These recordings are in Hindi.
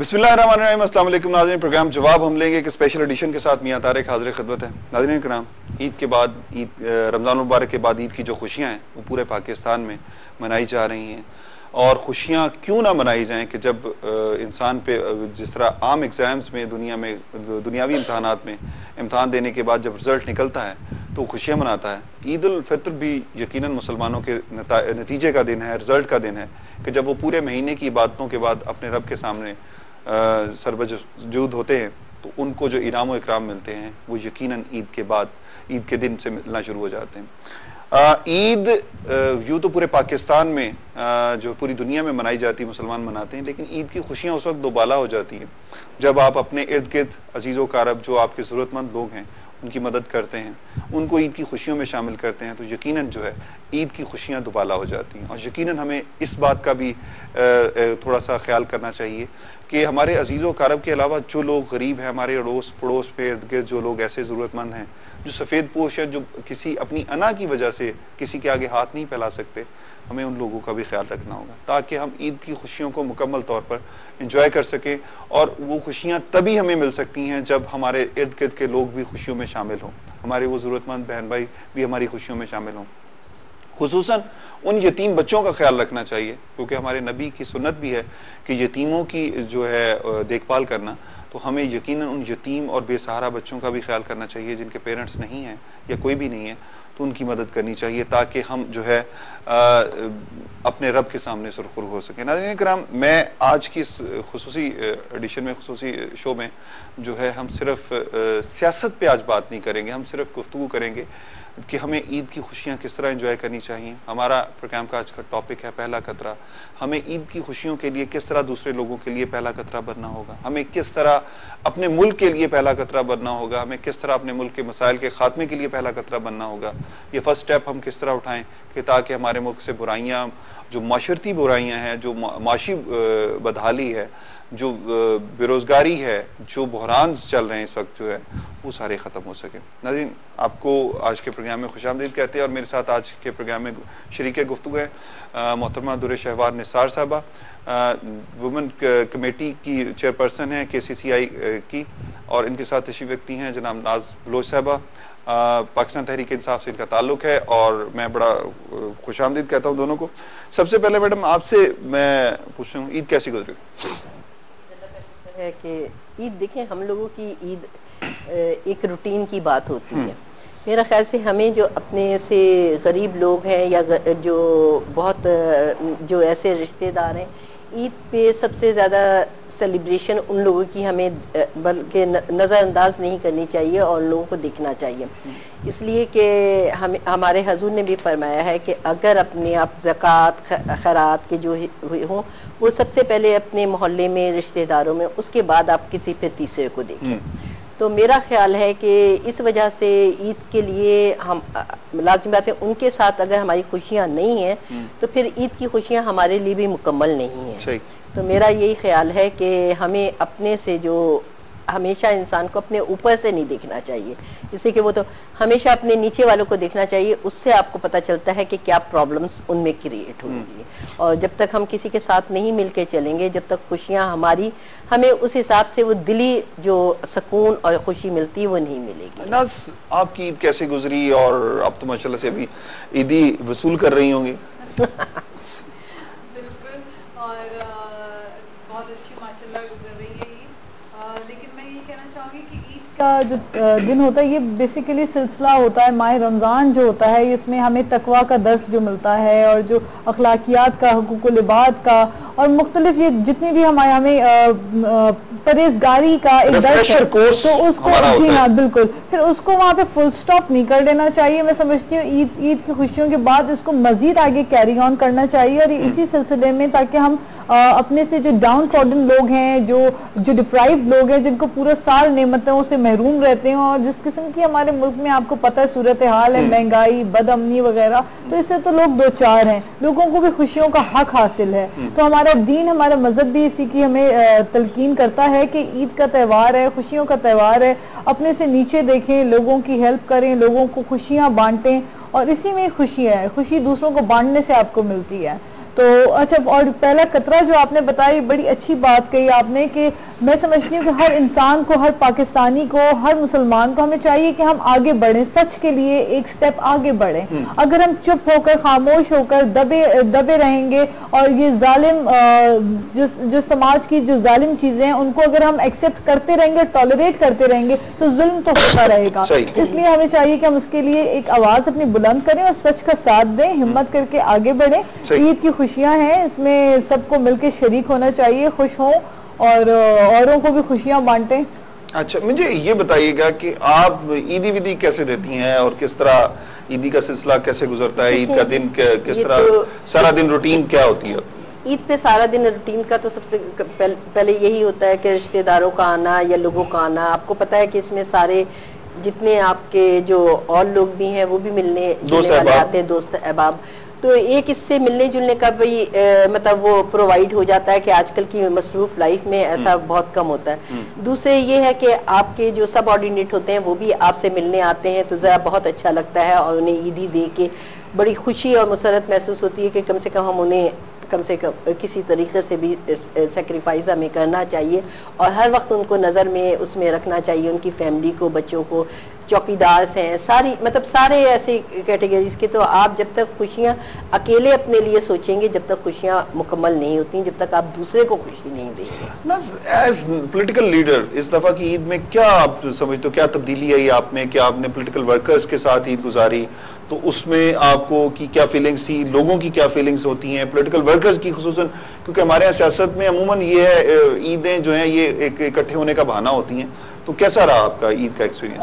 बिस्मिल्लाहिर्रहमानिर्रहीम। अस्सलाम वालेकुम नाज़रीन, प्रोग्राम जवाब हम लेंगे एक स्पेशल एडिशन के साथ। मियां तारिक हाज़िर खिदमत है। नाज़रीन कराम, ईद के बाद रमज़ान मुबारक के बाद ईद की जो खुशियाँ हैं वो पूरे पाकिस्तान में मनाई जा रही हैं। और खुशियाँ क्यों ना मनाई जाएँ कि जब इंसान पे जिस तरह आम एग्ज़ाम्स में दुनियावी इम्तहानात में इम्तहान देने के बाद जब रिज़ल्ट निकलता है तो खुशियाँ मनाता है। ईद उल फित्र भी यकीनन मुसलमानों के नतीजे का दिन है, रिज़ल्ट का दिन है कि जब वो पूरे महीने की इबादतों के बाद अपने रब के सामने सरबजूद होते हैं तो उनको जो इनाम व इकराम मिलते हैं वो यकीनन ईद के बाद, ईद के दिन से मिलना शुरू हो जाते हैं। ईद यूँ तो पूरे पाकिस्तान में जो पूरी दुनिया में मनाई जाती है, मुसलमान मनाते हैं, लेकिन ईद की खुशियाँ उस वक्त दोबाला हो जाती हैं जब आप अपने इर्द गिर्द अजीज़ो कारब जो आपके ज़रूरतमंद लोग हैं उनकी मदद करते हैं, उनको ईद की खुशियों में शामिल करते हैं, तो यकीनन जो है ईद की खुशियाँ दुबाला हो जाती हैं। और यकीनन हमें इस बात का भी थोड़ा सा ख्याल करना चाहिए कि हमारे अजीज़ो कारब के अलावा जो लोग गरीब हैं, हमारे अड़ोस पड़ोस में इर्द गिर्द जो लोग ऐसे ज़रूरतमंद हैं, जो सफ़ेद पोश हैं, जो किसी अपनी अना की वजह से किसी के आगे हाथ नहीं फैला सकते, हमें उन लोगों का भी ख्याल रखना होगा ताकि हम ईद की खुशियों को मुकम्मल तौर पर इंजॉय कर सकें। और वो खुशियाँ तभी हमें मिल सकती हैं जब हमारे इर्द गिर्द के लोग भी खुशियों में शामिल हों, हमारे वो ज़रूरतमंद बहन भाई भी हमारी खुशियों में शामिल हों। खुसूसन उन यतीम बच्चों का ख्याल रखना चाहिए क्योंकि हमारे नबी की सुन्नत भी है कि यतीमों की जो है देखभाल करना, तो हमें यकीनन उन यतीम और बेसहारा बच्चों का भी ख्याल करना चाहिए जिनके पेरेंट्स नहीं हैं या कोई भी नहीं है, तो उनकी मदद करनी चाहिए ताकि हम जो है अपने रब के सामने सुरखुरू हो सकें। नाज़रीन किराम, मैं आज की इस खुसूसी एडिशन में, खुसूसी शो में जो है हम सिर्फ सियासत पे आज बात नहीं करेंगे, हम सिर्फ गुफ्तगू करेंगे कि हमें ईद की खुशियाँ किस तरह एंजॉय करनी चाहिए। हमारा प्रोग्राम का आज का टॉपिक है पहला कतरा। हमें ईद की खुशियों के लिए किस तरह दूसरे लोगों के लिए पहला कतरा बनना होगा, हमें किस तरह अपने मुल्क के लिए पहला कतरा बनना होगा, हमें किस तरह अपने मुल्क के मसाइल के खात्मे के लिए पहला कतरा बनना होगा। ये फर्स्ट स्टेप हम किस तरह उठाएं कि ताकि हमारे मुल्क से बुराइयाँ, जो माशरती बुराइयाँ हैं, जो माशी बदहाली है, जो बेरोज़गारी है, जो बहरान चल रहे हैं इस वक्त, जो है वो सारे ख़त्म हो सके। नाज़रीन, आपको आज के प्रोग्राम में खुशामदीद कहते हैं और मेरे साथ आज के प्रोग्राम में शरीक गुफ्तगू है मोहतरमा दुर शहवार निसार साहबा, वुमेन कमेटी की चेयरपर्सन है KCCI की, और इनके साथ तशरीफ़ रखती हैं जनाब नाज बलोच साहबा। पाकिस्तान तहरीक इंसाफ से इनका ताल्लुक़ है और मैं बड़ा खुशामदीद कहता हूँ दोनों को। सबसे पहले मैडम आपसे मैं पूछ रहा हूँ, ईद कैसी गुजरी? है कि ईद देखें, हम लोगों की ईद एक रूटीन की बात होती है। मेरा ख्याल से हमें जो अपने से गरीब लोग हैं या जो बहुत जो ऐसे रिश्तेदार हैं, ईद पे सबसे ज़्यादा सेलिब्रेशन उन लोगों की हमें बल्कि नज़रअंदाज नहीं करनी चाहिए और लोगों को देखना चाहिए। इसलिए कि हमारे हजूर ने भी फरमाया है कि अगर अपने आप ज़कात खैरात के जो हों वो सबसे पहले अपने मोहल्ले में, रिश्तेदारों में, उसके बाद आप किसी फिर तीसरे को देखें। तो मेरा ख्याल है कि इस वजह से ईद के लिए हम लाज़िम बात है, उनके साथ अगर हमारी खुशियाँ नहीं हैं तो फिर ईद की खुशियाँ हमारे लिए भी मुकम्मल नहीं हैं। तो मेरा यही ख्याल है कि हमें अपने से जो हमेशा इंसान को अपने ऊपर से नहीं देखना चाहिए, जैसे कि वो तो हमेशा अपने नीचे वालों को देखना चाहिए। उससे आपको पता चलता है कि क्या प्रॉब्लम्स उनमें क्रिएट होंगी। और जब तक हम किसी के साथ नहीं मिलके चलेंगे, जब तक खुशियां हमारी, हमें उस हिसाब से वो दिली जो सुकून और खुशी मिलती है वो नहीं मिलेगी। नाज, आपकी ईद कैसे गुजरी? और आप तो माशाल्लाह से अभी ईदी वसूल कर रही होंगी। बिल्कुल, और बहुत अच्छी माशाल्लाह गुजर रही है ईद। लेकिन मैं ये कहना चाहूँगी कि ईद का जो दिन होता है ये बेसिकली सिलसिला होता है माह रमज़ान जो होता है, इसमें हमें तकवा का दर्स जो मिलता है और जो अखलाकियात का, हुकूकुल इबाद का और मुख्तलिफ ये जितनी भी हमें परहेजगारी का एक दर्स है, तो उसको, जी हाँ बिल्कुल, फिर उसको वहाँ पे फुल स्टॉप नहीं कर देना चाहिए। मैं समझती हूँ ईद की खुशियों के बाद इसको मजीद आगे कैरी ऑन करना चाहिए और इसी सिलसिले में, ताकि हम अपने से जो डाउन ट्रॉडन लोग हैं, जो डिप्राइव्ड लोग हैं, जिनको पूरा साल नेमतों से महरूम रहते हैं, और जिस किस्म की हमारे मुल्क में आपको पता है सूरत हाल है, महंगाई, बदअमनी वगैरह, तो इससे तो लोग दो चार हैं, लोगों को भी खुशियों का हक हासिल है। तो हमारा दीन, हमारा मजहब भी इसी की हमें तलकीन करता है कि ईद का त्यौहार है, खुशियों का त्यौहार है, अपने से नीचे देखें, लोगों की हेल्प करें, लोगों को खुशियाँ बांटें, और इसी में खुशी है, खुशी दूसरों को बांटने से आपको मिलती है। तो अच्छा, और पहला कतरा जो आपने बताई, बड़ी अच्छी बात कही आपने कि मैं समझती हूँ कि हर इंसान को, हर पाकिस्तानी को, हर मुसलमान को हमें चाहिए कि हम आगे बढ़ें, सच के लिए एक स्टेप आगे बढ़ें। अगर हम चुप होकर, खामोश होकर दबे रहेंगे और ये जालिम जो समाज की जो जालिम चीजें हैं उनको अगर हम एक्सेप्ट करते रहेंगे, टॉलरेट करते रहेंगे, तो जुल्म तो होता रहेगा। इसलिए हमें चाहिए कि हम उसके लिए एक आवाज अपनी बुलंद करें और सच का साथ दें, हिम्मत करके आगे बढ़ें। ईद की खुशियां हैं, इसमें सबको मिलकर शरीक होना चाहिए, खुश हों और औरों को भी खुशियां बांटें। अच्छा, मुझे ये बताइएगा कि आप ईदी विधि कैसे देती हैं और किस तरह ईदी का सिलसिला कैसे गुजरता है? ईद का दिन किस तरह, सारा दिन रूटीन क्या होती है? ईद पे सारा दिन रूटीन का तो सबसे पहले यही होता है कि रिश्तेदारों का आना या लोगों का आना। आपको पता है कि इसमें सारे जितने आपके जो और लोग भी हैं वो भी मिलने जुलने वाले आते हैं, दोस्त अहबाब। तो एक इससे मिलने जुलने का भी मतलब वो प्रोवाइड हो जाता है कि आजकल की मसरूफ लाइफ में ऐसा बहुत कम होता है। दूसरे ये है कि आपके जो सब ऑर्डिनेट होते हैं वो भी आपसे मिलने आते हैं, तो ज़रा बहुत अच्छा लगता है और उन्हें ईदी दे के बड़ी खुशी और मुसरत महसूस होती है कि कम से कम हम उन्हें कम से कम किसी तरीके से भी सेक्रीफाइस हमें करना चाहिए और हर वक्त उनको नज़र में उसमें रखना चाहिए, उनकी फैमिली को, बच्चों को। चौकीदार हैं सारी, मतलब सारे ऐसे कैटेगरीज के। तो आप जब तक खुशियाँ अकेले अपने लिए सोचेंगे, जब तक खुशियाँ मुकम्मल नहीं होती, जब तक आप दूसरे को खुशी नहीं देंगे। एज पॉलिटिकल लीडर इस दफा की ईद में क्या आप समझते हो, क्या तब्दीली आई आप में? क्या आपने पॉलिटिकल वर्कर्स के साथ ईद गुजारी तो उसमें आपको की क्या फीलिंग्स थी, लोगों की क्या फीलिंग्स होती हैं पॉलिटिकल वर्कर्स की खुसूसन? क्योंकि हमारे यहाँ सियासत में अमूमन ये है, ईदें जो हैं ये एक इकट्ठे होने का बहाना होती हैं। तो कैसा रहा आपका ईद का एक्सपीरियंस?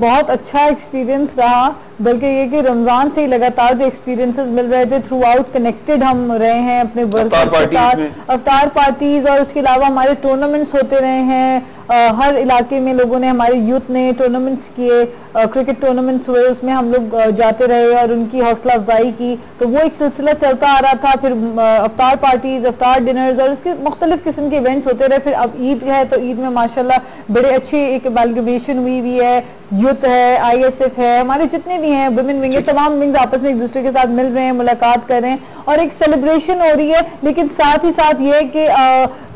बहुत अच्छा एक्सपीरियंस रहा, बल्कि ये कि रमजान से ही लगातार जो एक्सपीरियंसेस मिल रहे थे, थ्रू आउट कनेक्टेड हम रहे हैं अपने वर्कर्स के साथ, अफ्तार पार्टीज, और उसके अलावा हमारे टूर्नामेंट्स होते रहे हैं। हर इलाके में लोगों ने, हमारे यूथ ने टूर्नामेंट्स किए, क्रिकेट टूर्नामेंट्स हुए, उसमें हम लोग जाते रहे और उनकी हौसला अफजाई की। तो वो एक सिलसिला चलता आ रहा था। फिर अफ्तार पार्टीज, अफ्तार डिनर्स और उसके मुख्तलिफ किस्म के इवेंट्स होते रहे। फिर अब ईद है तो ईद में माशाल्लाह बड़े अच्छी एक एमालगमेशन हुई है, यूथ है, ISF है, हमारे जितने भी हैं वुमेन विंग, तमाम विंग्स आपस में एक दूसरे के साथ मिल रहे हैं, मुलाकात कर रहे हैं और एक सेलिब्रेशन हो रही है। लेकिन साथ ही साथ ये कि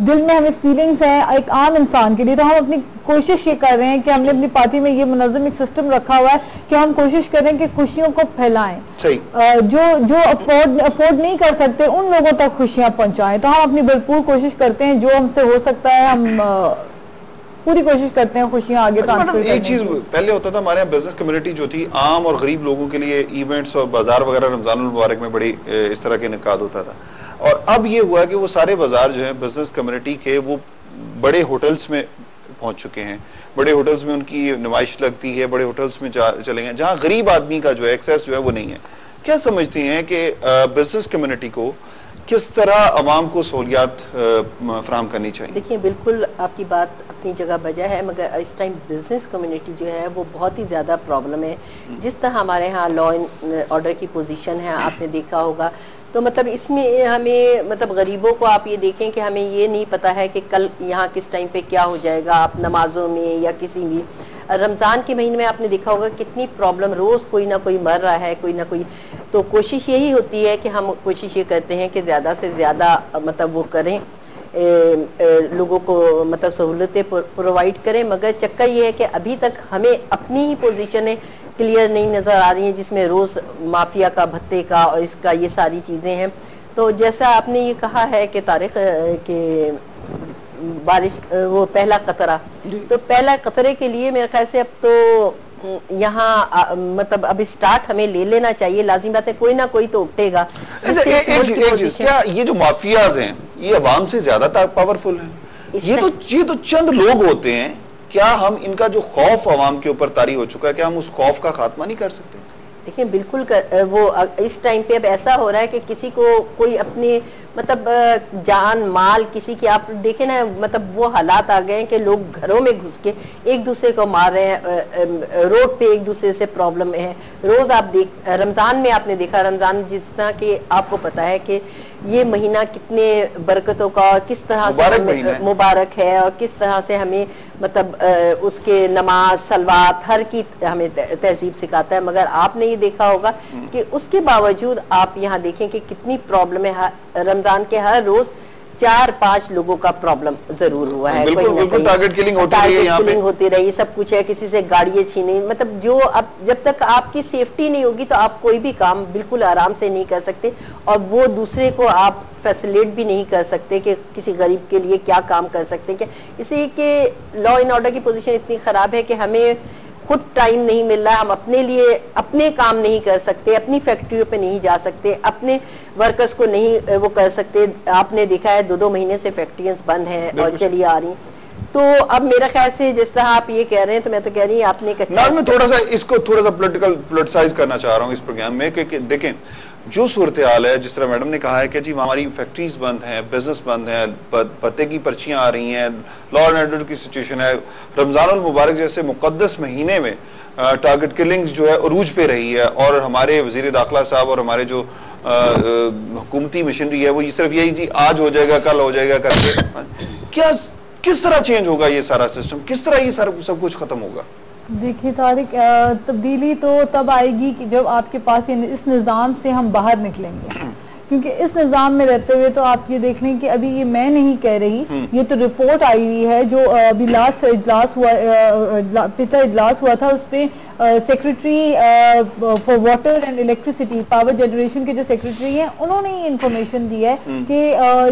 दिल में हमें फीलिंग्स हैं एक आम इंसान के लिए। तो हम अपनी कोशिश ये कर रहे हैं कि हमने अपनी पार्टी में ये मुनज़्ज़म एक सिस्टम रखा हुआ है कि हम कोशिश करें कि खुशियों को फैलाएं, जो अफोर्ड नहीं कर सकते उन लोगों तक खुशियां पहुंचाएं। तो हम अपनी भरपूर कोशिश करते हैं, जो हमसे हो सकता है हम पूरी कोशिश करते हैं खुशियां आगे ट्रांसफर करने की। एक चीज पहले होता था हमारे यहाँ, बिजनेस कम्युनिटी जो थी, आम और गरीब लोगों के लिए इवेंट्स और बाजार वगैरह रमजानुल मुबारक में बड़ी इस तरह के इनेकाद होता था। और अब ये हुआ कि वो सारे बाजार जो है बिजनेस कम्युनिटी के वो बड़े होटल्स में पहुंच चुके हैं, बड़े होटल्स में उनकी नुमाइश लगती है, बड़े होटल्स में चले गए जहाँ गरीब आदमी का जो है एक्सेस जो है वो नहीं है। क्या समझती हैं कि बिजनेस कम्युनिटी को किस तरह अवाम को सहूलियात फराहम करनी चाहिए? देखिए, बिल्कुल आपकी बात अपनी जगह बजा है, मगर इस टाइम बिजनेस कम्युनिटी जो है वो बहुत ही ज़्यादा प्रॉब्लम है। जिस तरह हमारे यहाँ लॉ एंड ऑर्डर की पोजीशन है, आपने देखा होगा, तो मतलब इसमें हमें, मतलब गरीबों को आप ये देखें कि हमें ये नहीं पता है कि कल यहाँ किस टाइम पे क्या हो जाएगा। आप नमाजों में या किसी भी रमज़ान के महीने में आपने देखा होगा कितनी प्रॉब्लम, रोज़ कोई ना कोई मर रहा है, कोई ना कोई। तो कोशिश यही होती है कि हम कोशिश ये करते हैं कि ज़्यादा से ज़्यादा मतलब वो करें, लोगों को मतलब सहूलतें प्रोवाइड करें। मगर चक्कर ये है कि अभी तक हमें अपनी ही पोजीशनें क्लियर नहीं नज़र आ रही हैं, जिसमें रोज़ माफिया का, भत्ते का और इसका, ये सारी चीज़ें हैं। तो जैसा आपने ये कहा है कि तारीख के बारिश, वो पहला कतरा, तो पहला कतरे के लिए मेरे ख्याल से अब तो यहाँ मतलब अब स्टार्ट हमें ले लेना चाहिए। लाजिम बात है, कोई ना कोई तो उठेगा। क्या ये जो माफियाज हैं ये अवाम से ज्यादा पावरफुल हैं? ये तो चंद लोग होते हैं। क्या हम इनका जो खौफ अवाम के ऊपर तारी हो चुका है, क्या हम उस खौफ का खात्मा नहीं कर सकते? देखिए, बिल्कुल वो इस टाइम पे अब ऐसा हो रहा है कि किसी को कोई अपने मतलब जान माल किसी की, आप देखें ना, मतलब वो हालात आ गए हैं कि लोग घरों में घुस के एक दूसरे को मार रहे हैं, रोड पे एक दूसरे से प्रॉब्लम है। रोज आप रमजान में आपने देखा, रमजान जिस तरह के आपको पता है कि ये महीना कितने बरकतों का, किस तरह से मुबारक है और किस तरह से हमें मतलब उसके नमाज सलवात हर की हमें तहजीब सिखाता है। मगर आपने ये देखा होगा कि उसके बावजूद आप यहाँ देखें कि कितनी प्रॉब्लम है। रमजान के हर रोज 4-5 लोगों का प्रॉब्लम जरूर हुआ है। बिल्कुल टारगेट किलिंग होती रही, सब कुछ है, किसी से गाड़ियां छीनी, मतलब जो अब जब तक आपकी सेफ्टी नहीं होगी तो आप कोई भी काम बिल्कुल आराम से नहीं कर सकते, और वो दूसरे को आप फैसिलिटेट भी नहीं कर सकते कि किसी गरीब के लिए क्या काम कर सकते हैं क्या। इसलिए कि लॉ एंड ऑर्डर की पोजीशन इतनी खराब है कि हमें खुद टाइम नहीं मिल रहा, हम अपने लिए अपने काम नहीं कर सकते, अपनी फैक्ट्रियों पे नहीं जा सकते, अपने वर्कर्स को नहीं वो कर सकते। आपने देखा है 2-2 महीने से फैक्ट्रियां बंद हैं और चली आ रही। तो अब मेरा ख्याल से जिस तरह आप ये कह रहे हैं, तो मैं तो कह रही हूँ आपने मैं थोड़ा सा इसको थोड़ा सा पोलिटिसाइज करना चाह रहा हूँ इस प्रोग्राम में, क्योंकि देखें जो सूरत हाल है, जिस तरह मैडम ने कहा है कि जी हमारी फैक्ट्रीज बंद हैं, बिजनेस बंद है, पते की पर्चियां आ रही हैं, लॉ एंड ऑर्डर की सिचुएशन है, रमजान मुबारक जैसे मुकद्दस महीने में टारगेट किलिंग जो है उरूज पे रही है, और हमारे वजीर दाखिला साहब और हमारे जो हुकूमती मशीनरी है वो ये सिर्फ यही जी आज हो जाएगा कल हो जाएगा करके, क्या किस तरह चेंज होगा ये सारा सिस्टम, किस तरह ये सारा सब कुछ खत्म होगा? देखिए तारिक, तब्दीली तो तब आएगी कि जब आपके पास इस निज़ाम से हम बाहर निकलेंगे, क्योंकि इस निज़ाम में रहते हुए तो आप ये देख लें कि अभी ये मैं नहीं कह रही, ये तो रिपोर्ट आई हुई है जो अभी लास्ट इजलास हुआ, पिछला इजलास हुआ था, उसमें secretary for water and electricity power generation के जो सेक्रेटरी हैं उन्होंने ये इंफॉर्मेशन दी है कि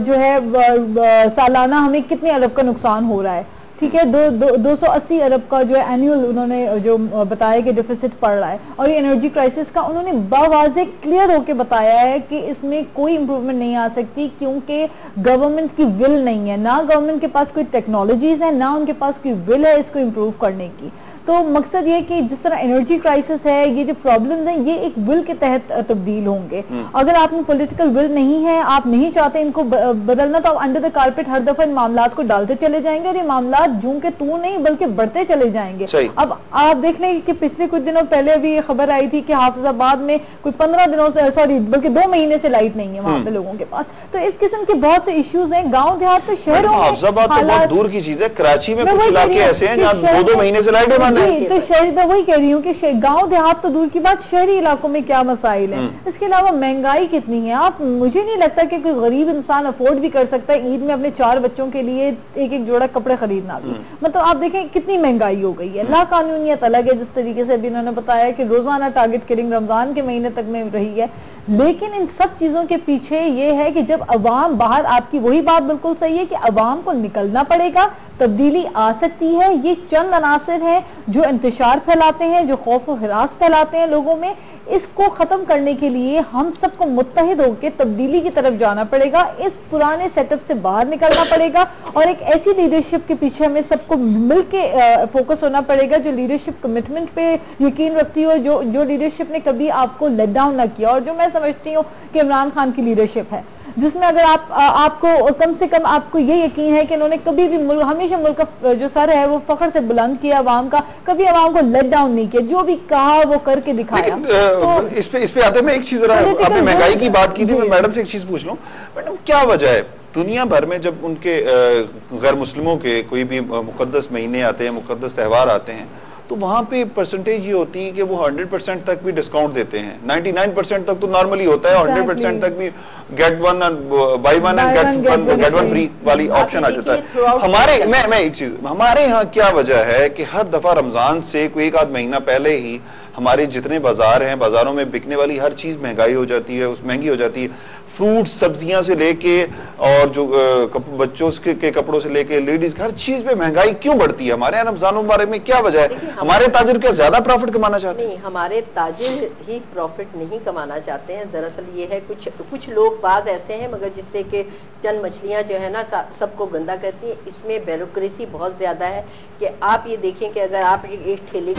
जो है सालाना हमें कितने अरब का नुकसान हो रहा है। ठीक है, 280 अरब का जो है एनुअल उन्होंने जो बताया कि डिफिसिट पड़ रहा है, और ये एनर्जी क्राइसिस का उन्होंने बावाज़े क्लियर होके बताया है कि इसमें कोई इंप्रूवमेंट नहीं आ सकती, क्योंकि गवर्नमेंट की विल नहीं है, ना गवर्नमेंट के पास कोई टेक्नोलॉजीज है, ना उनके पास कोई विल है इसको इम्प्रूव करने की। तो मकसद ये कि जिस तरह एनर्जी क्राइसिस है, ये जो प्रॉब्लम्स हैं, ये एक विल के तहत तब्दील होंगे। अगर आप में पॉलिटिकल विल नहीं है, आप नहीं चाहते इनको बदलना, तो आप अंडर द कारपेट हर दफा इन मामलात को डालते चले जाएंगे और ये मामलात जूं के तू नहीं बल्कि बढ़ते चले जाएंगे। अब आप देख लें कि पिछले कुछ दिनों पहले भी ये खबर आई थी कि हाफिजाबाद में कोई 15 दिनों से, सॉरी बल्कि 2 महीने से लाइट नहीं है वहां पे लोगों के पास। तो इस किस्म के बहुत से इश्यूज हैं। गाँव देहात तो शहरों में हाफिजाबाद तो बहुत दूर की चीज है, कराची में कुछ इलाके ऐसे हैं जहाँ 2-2 महीने से लाइट बंद है। तो शहरी, मैं वही कह रही हूँ कि गांव देहात तो दूर की बात, शहरी इलाकों में क्या मसाइल हैं। इसके अलावा महंगाई कितनी है, आप मुझे नहीं लगता कि कोई गरीब इंसान अफोर्ड भी कर सकता है ईद में अपने 4 बच्चों के लिए एक जोड़ा कपड़े खरीदना भी। मतलब आप देखें कितनी महंगाई हो गई है। लाकानूनियत अलग है, जिस तरीके से अभी इन्होंने बताया कि रोजाना टारगेट किलिंग रमजान के महीने तक में रही है, लेकिन इन सब चीजों के पीछे ये है कि जब अवाम बाहर, आपकी वही बात बिल्कुल सही है कि अवाम को निकलना पड़ेगा, तब्दीली आ सकती है। ये चंद अनासर हैं जो इंतशार फैलाते हैं, जो खौफ और हिरास फैलाते हैं लोगों में। इसको खत्म करने के लिए हम सबको मुत्तहिद होकर तब्दीली की तरफ जाना पड़ेगा, इस पुराने सेटअप से बाहर निकलना पड़ेगा, और एक ऐसी लीडरशिप के पीछे हमें सबको मिलके फोकस होना पड़ेगा जो लीडरशिप कमिटमेंट पे यकीन रखती हो, जो लीडरशिप ने कभी आपको लेट डाउन ना किया, और जो मैं समझती हूँ कि इमरान खान की लीडरशिप है, जिसमें अगर आपको कम से कम आपको ये यकीन है कि इन्होंने कभी भी हमेशा मुल्क का जो सर है वो फख्र से बुलंद किया, अवाम का कभी अवाम को लेट डाउन नहीं किया, जो भी कहा वो करके दिखाया। तो इस पे आते मैं एक चीज, आपने महंगाई की बात की थी, मैं मैडम से एक चीज पूछ लूं, मैडम क्या वजह है दुनिया भर में जब उनके गैर मुस्लिमों के कोई भी मुकद्दस महीने आते हैं, मुकद्दस त्यौहार आते हैं, तो वहां पे परसेंटेज ये होती है कि वो 100% तक भी डिस्काउंट देते हैं, 99% तक तो नॉर्मली होता है, 100% तक भी get one by one and get one free वाली ऑप्शन आ जाता है। हमारे मैं एक चीज, हमारे यहाँ क्या वजह है कि हर दफा रमजान से कोई 1 आध महीना पहले ही हमारे जितने बाजार हैं, बाजारों में बिकने वाली हर चीज महंगाई हो जाती है, उस महंगी हो जाती है, फ्रूट सब्जियां से लेके और जो बच्चों के कपड़ों से लेके लेडीज हर चीज पे महंगाई क्यों बढ़ती है? हमारे यहाँ रमजान मुबारक में क्या वजह है? हमारे ताजिर क्या ज्यादा प्रॉफिट कमाना चाहते हैं? नहीं, हमारे ताजिर ही प्रॉफिट नहीं कमाना चाहते हैं। दरअसल ये है कुछ लोग बाज ऐसे हैं, मगर जिससे कि चंद मछलियां जो है ना सबको गंदा करती है। इसमें ब्यूरोक्रेसी बहुत ज्यादा है कि आप ये देखें कि अगर आप एक ठेले